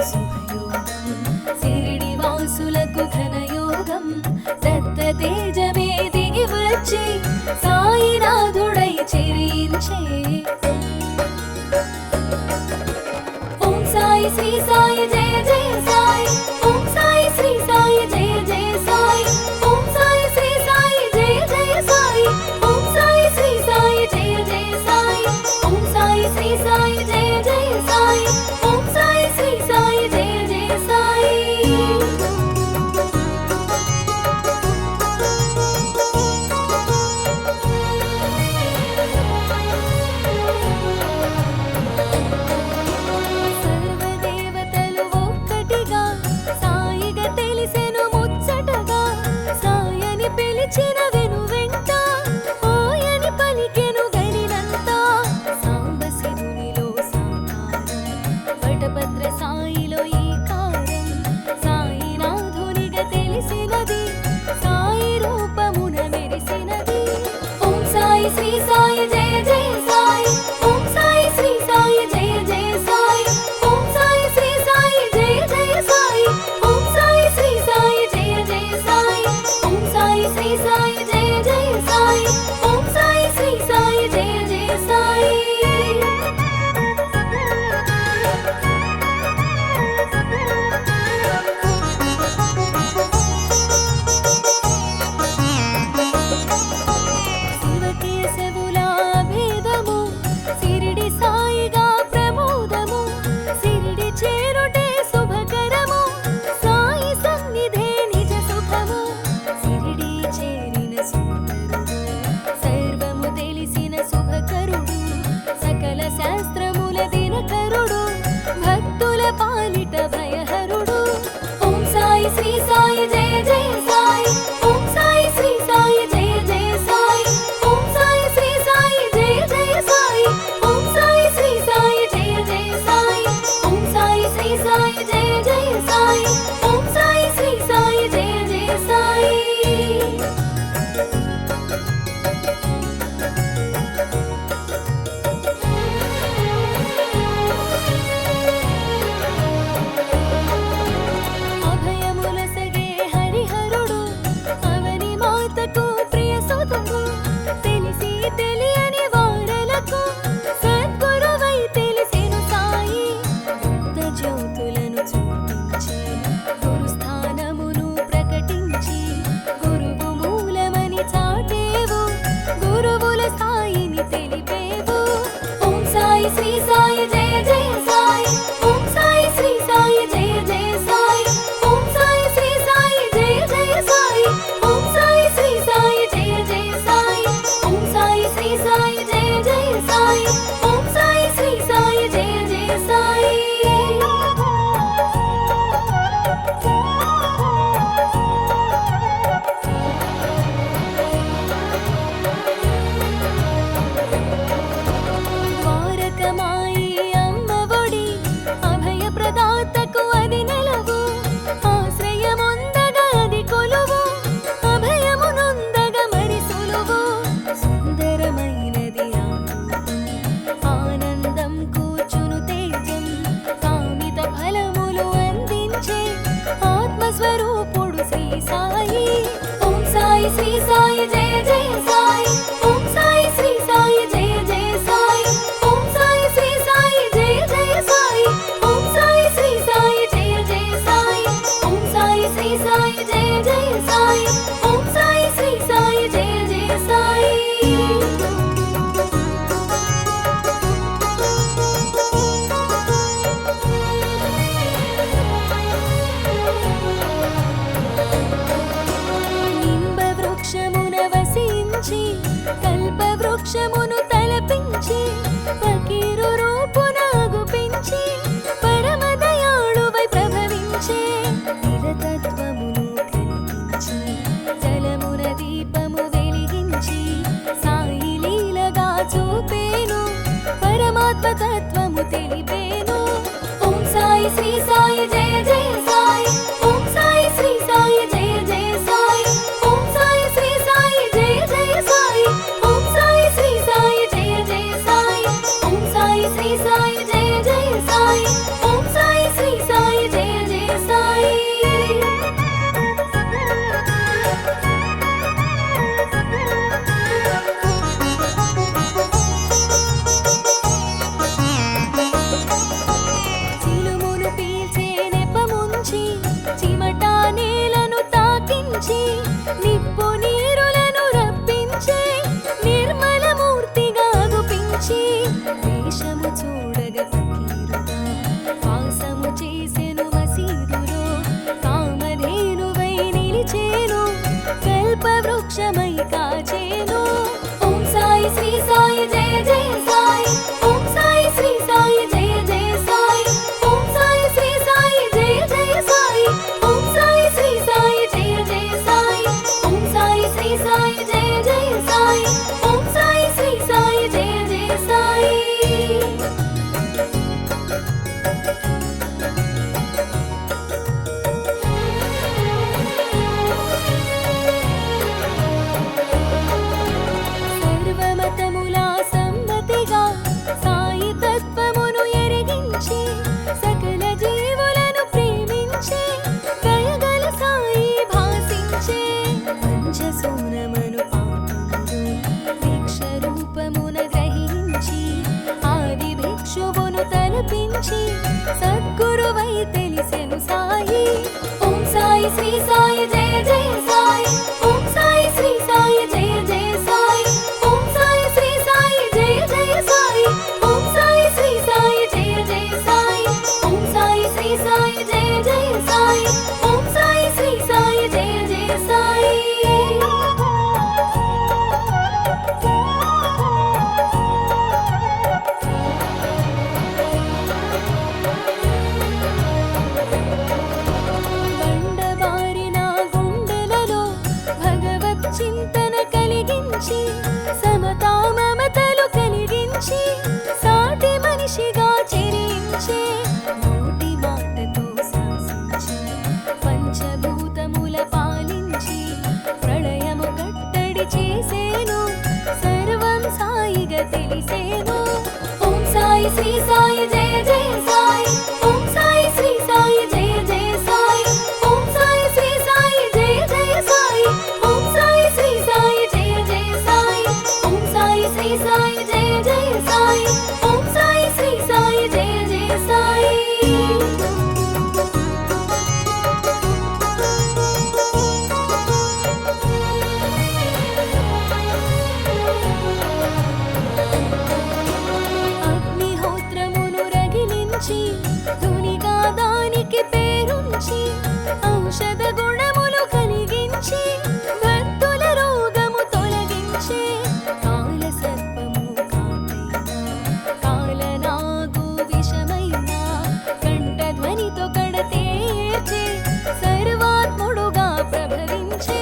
శుభయోగం సిరిడి వాసులకు ఘనయోగం దత్త తేజమే దిగి వచ్చి సాయినాథుడై చెరించే ఓం సాయి శ్రీ సాయి జయ జయ సాయి ఓం సాయి శ్రీ సాయి జయ జయ సాయి ఓం సాయి శ్రీ సాయి జయ జయ సాయి ఓం సాయి శ్రీ సాయి జయ జయ సాయి ఓం సాయి శ్రీ సాయి జయ జయ సాయి ఓం సాయి శ్రీ సాయి జయ జయ సాయి సర్వదేవతలు ఒక్కటిగా సాయిగా తెలిసెను ముచ్చటగా సాయని పిలిచిన వెనువెంట ఓయని పలికెను గనినంతా సాంబ శివునిలో సాకారం వటభద్ర సాయిలో ఈకారం సాయినాథునిగా తెలిసినది సాయి రూపమున మెరిసినది ఓం సాయి శ్రీ సాయి జయ జయ సాయి ఓం సాయి శ్రీ సాయి జయ జయ సాయి ఓం సాయి శ్రీ సాయి జయ జయ సాయి ఓం సాయి శ్రీ సాయి జయ జయ సాయి ఓం సాయి శ్రీ సాయి జయ జయ సాయి ఓం సాయి శ్రీ సాయి జయ జయ సాయి శివకేశవుల భేదము సిరిడి సాయిగా ప్రమోదము సిరిడి చేరుటే శుభకరము సాయి సన్నిధే నిజ సుఖము సిరిడి చేరిన సుందరుడు సర్వము తెలిసిన శుభకరుడు సకల శాస్త్రముల దినకరుడు భక్తుల పాలిట భయహరుడు ఓం సాయి శ్రీ సాయి జయ జయ సాయి ఓం సాయి శ్రీ సాయి జయ జయ సాయి ఓం సాయి శ్రీ సాయి జయ జయ సాయి ఓం సాయి శ్రీ సాయి జయ జయ సాయి ఓం సాయి శ్రీ సాయి జయ జయ సాయి ఓం సాయి శ్రీ సాయి జయ జయ సాయి అభయములసగే హరిహరుడు అవని మాతకు ప్రియ సుతుడు తెలిసి తెలియని వారలకు సద్గురువై తెలిసెను సాయి భక్త జ్యోతులను చూపించి గురుస్థానమును ప్రకటించి గురువు మూలమని చాటేవు గురువుల స్థాయిని తెలిపేవు ఓం సాయి శ్రీ సాయి జయ జయ సాయి ఓం సాయి శ్రీ సాయి జయ జయ సాయి ఓం సాయి శ్రీ సాయి జయ జయ సాయి ఓం సాయి శ్రీ సాయి జయ జయ సాయి ఓం సాయి శ్రీ సాయి జయ జయ సాయి ఓం సాయి శ్రీ సాయి జయ జయ సాయి ద్వారకమాయి అమ్మ ఒడి అభయ ప్రదాతకు అది నెలవు ఆశ్రయముందగా అది కొలువు అభయమునుందగా మరి సులువు సుందరమైనది ఆ రూపం ఆనందం కూర్చును తేజం కామిత ఫలములు అందించే ఆత్మస్వరూపుడు శ్రీ సాయి ఓం సాయి శ్రీ సాయి జయ జయ సాయి ఓం సాయి శ్రీ సాయి జయ జయ సాయి ఓం సాయి శ్రీ సాయి జయ జయ సాయి ఓం సాయి శ్రీ సాయి జయ జయ సాయి ఓం సాయి శ్రీ సాయి జయ జయ సాయి ఓం సాయి శ్రీ సాయి జయ జయ సాయి నింబ వృక్షమున వసించి ఉప్పు నీరులను రప్పించి నిర్మలమూర్తిగా గుపించి వేషము చూడగ ఫకీరుగా వాసము చేసెను మసీదులో కామధేనువై నిలిచేను కల్పవృక్షమై కాచేను. ఓం సాయి శ్రీ సాయి జయ జయ సాయి. ఓం సాయి శ్రీ సాయి జయ జయ సాయి. ఓం సాయి శ్రీ సాయి జయ జయ సాయి. ఓం సాయి శ్రీ సాయి జయ జయ సాయి. ఓం సాయి శ్రీ సాయి జయ జయ సాయి. ఓం సాయి శ్రీ సాయి జయ జయ సాయి. సర్వమతముల సమ్మతిగా సాయి తత్వమును ఎరిగించి సకల జీవులను ప్రేమించి దయగల సాయి భాసించే పంచసూనమను పాపములు భిక్ష రూపమున గ్రహించి ఆది భిక్షువును తలపించి సద్గురువై తెలిసెను సాయి. ఓం సాయి శ్రీ సాయి జయ జయ సాయి. ఓం సాయి శ్రీ సాయి జయ జయ సాయి. ఓం సాయి శ్రీ సాయి జయ జయ సాయి. ఓం సాయి శ్రీ సాయి జయ జయ సాయి. ఓం సాయి శ్రీ సాయి జయ జయ సాయి. ఓం సాయి శ్రీ సాయి జయ జయ సాయి. బండబారిన గుండెలలో భగవత్ చింతన కలిగించి సమతా మమతలు కలిగించి సాటి మనిషిగా చెరించి నోటి మాటతో శాసించి పంచభూతముల పాలించి ప్రళయము కట్టడి చేసేను సర్వం సాయిగా తెలిసేను. ఓం సాయి శ్రీ సాయి జయ జయ సాయి. ఓం సాయి శ్రీ సాయి జయ జయ సాయి. ఓం సాయి శ్రీ సాయి జయ జయ సాయి. ఓం సాయి శ్రీ సాయి జయ జయ సాయి. ఓం సాయి శ్రీ సాయి జయ జయ సాయి. ఓం సాయి శ్రీ సాయి జయ జయ సాయి. అగ్నిహోత్రమును రగిలించి ధునిగా దానికి పేరుంచి ఔషధ గుణములు కలిగించి భక్తుల రోగము తొలగించి కాల సర్పము కాటైనా కాలనాగు విషమైన కంఠధ్వనితో కడతేర్చే సర్వాత్ముడుగా ప్రభవించే.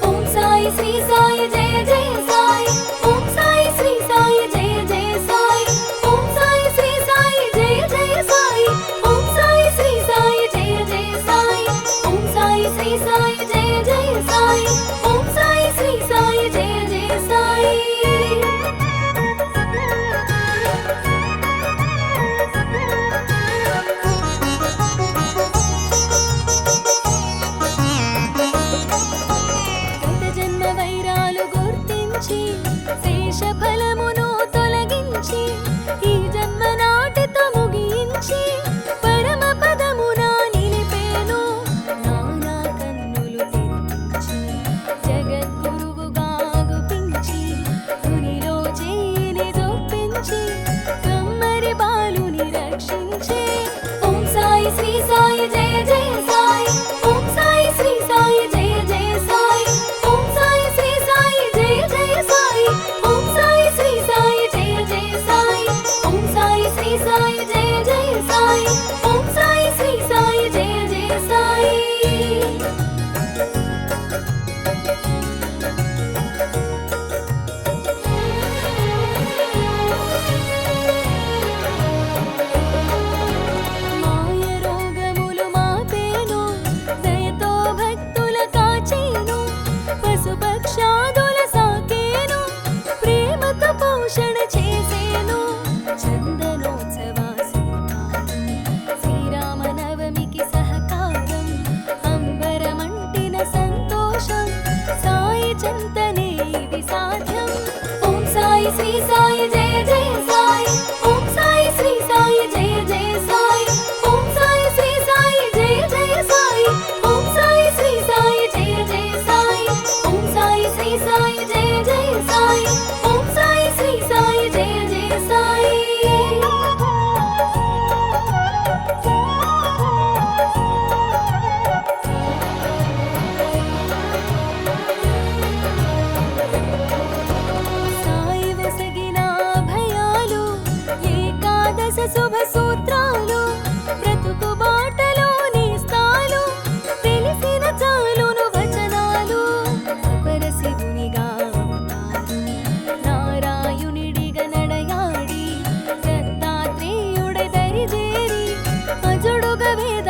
ఓం సాయి శ్రీ సాయి జయ జయ సాయి. ఓం సాయి శ్రీ సాయి జయ జయ సాయి. ఓం సాయి శ్రీ సాయి జయ జయ సాయి. ఓం సాయి శ్రీ సాయి జయ జయ సాయి. ఓం సాయి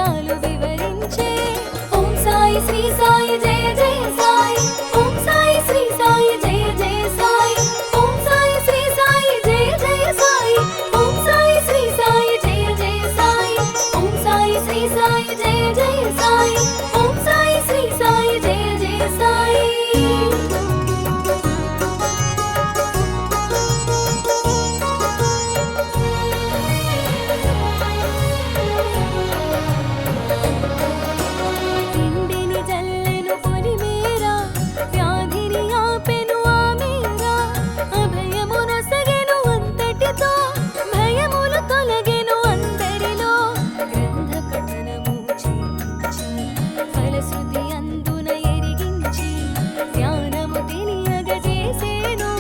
రహస్యాలు వివరించే ఓం సాయి శ్రీ సాయి జయ జయ సాయి ఓం సాయి శ్రీ సాయి జయ జయ సాయి ఓం సాయి శ్రీ సాయి జయ జయ సాయి ఓం సాయి శ్రీ సాయి జయ జయ సాయి ఓం సాయి శ్రీ సాయి జయ జయ సాయి ఓం సాయి శ్రీ సాయి జయ జయ సాయి తిండిని జల్లెను పొలిమేరా వ్యాధిని ఆపెను ఆమేరా అభయమునొసగెను అంతటితో భయములు తొలగెను అందరిలో గ్రంథ పఠనము చేయించి ఫలశ్రుతి అందున ఎరిగించి జ్ఞానము తెలియగజేసేను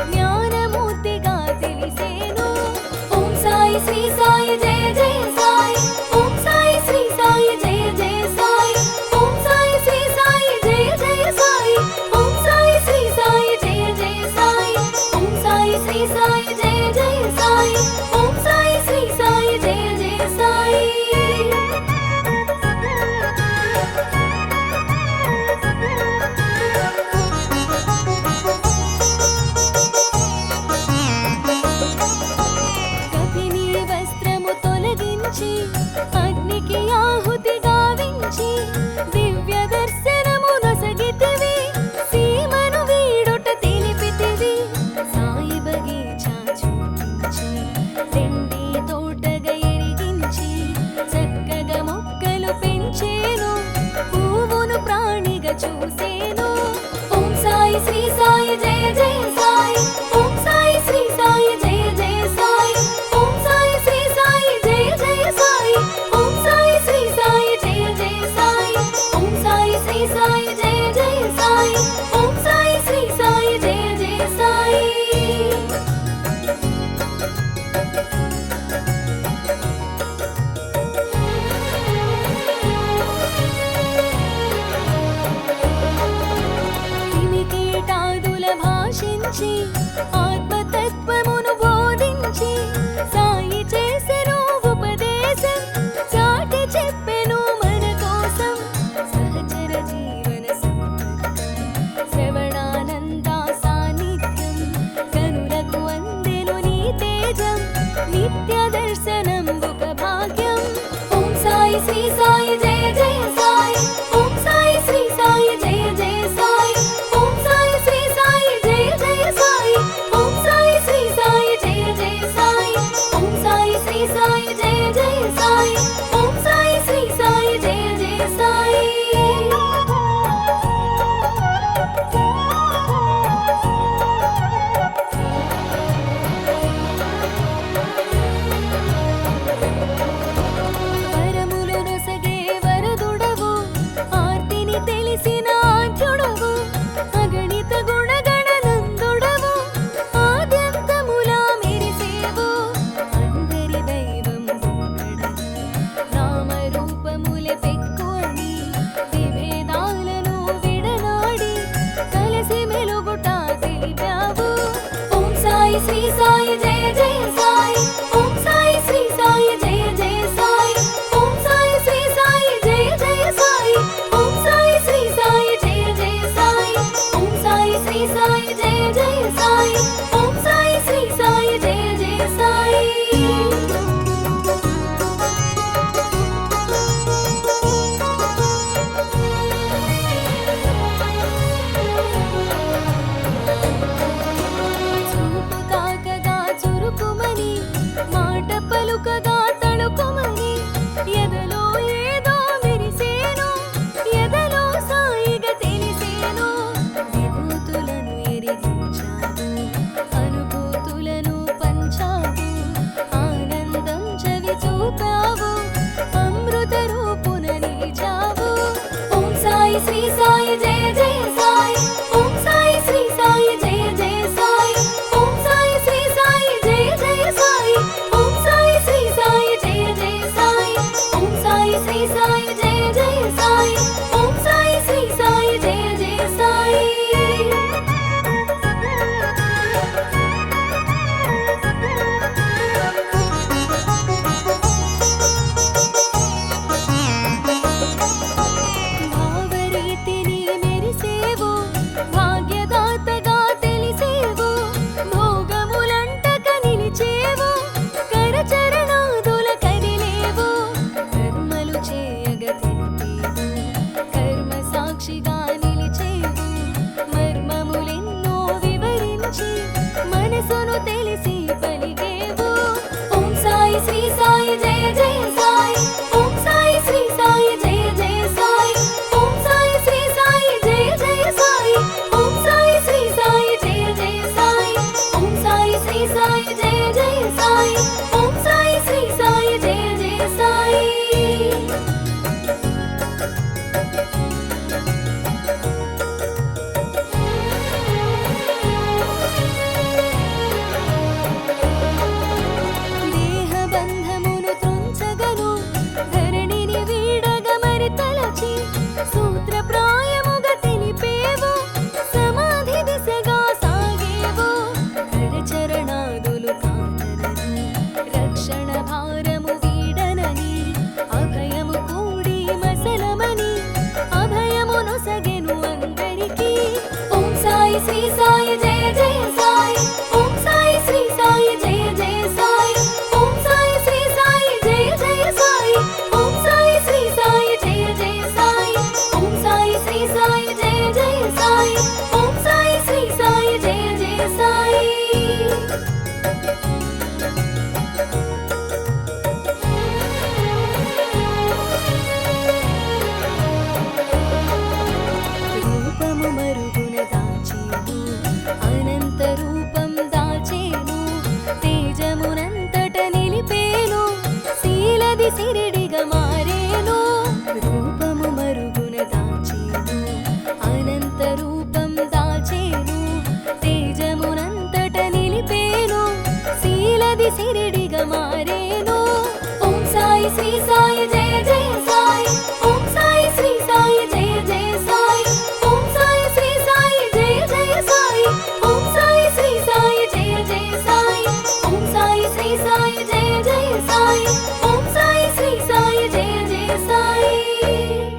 జ్ఞానమూర్తిగా తెలిసేను ఓం సాయి శ్రీ సాయి జయ జయ సాయి ఓం సాయి శ్రీ సాయి జయ జయ సాయి ఓం సాయి శ్రీ సాయి జయ జయ సాయి ఓం సాయి శ్రీ సాయి జయ జయ సాయి ఓం సాయి శ్రీ సాయి జయ జయ సాయి ఓం సాయి శ్రీ సాయి జయ జయ సాయి కపిని వస్త్రము తొలగించి అగ్నికి ఆహుతి గావించి దివ్య దర్శనము నొసగితివి సీమను వీడుట తెలిపితివి సాయి బగీచా చూపించి రెండి తోటగా ఎరిగించి చక్కగా మొక్కలు పెంచేను పువ్వును ప్రాణిగా చూసి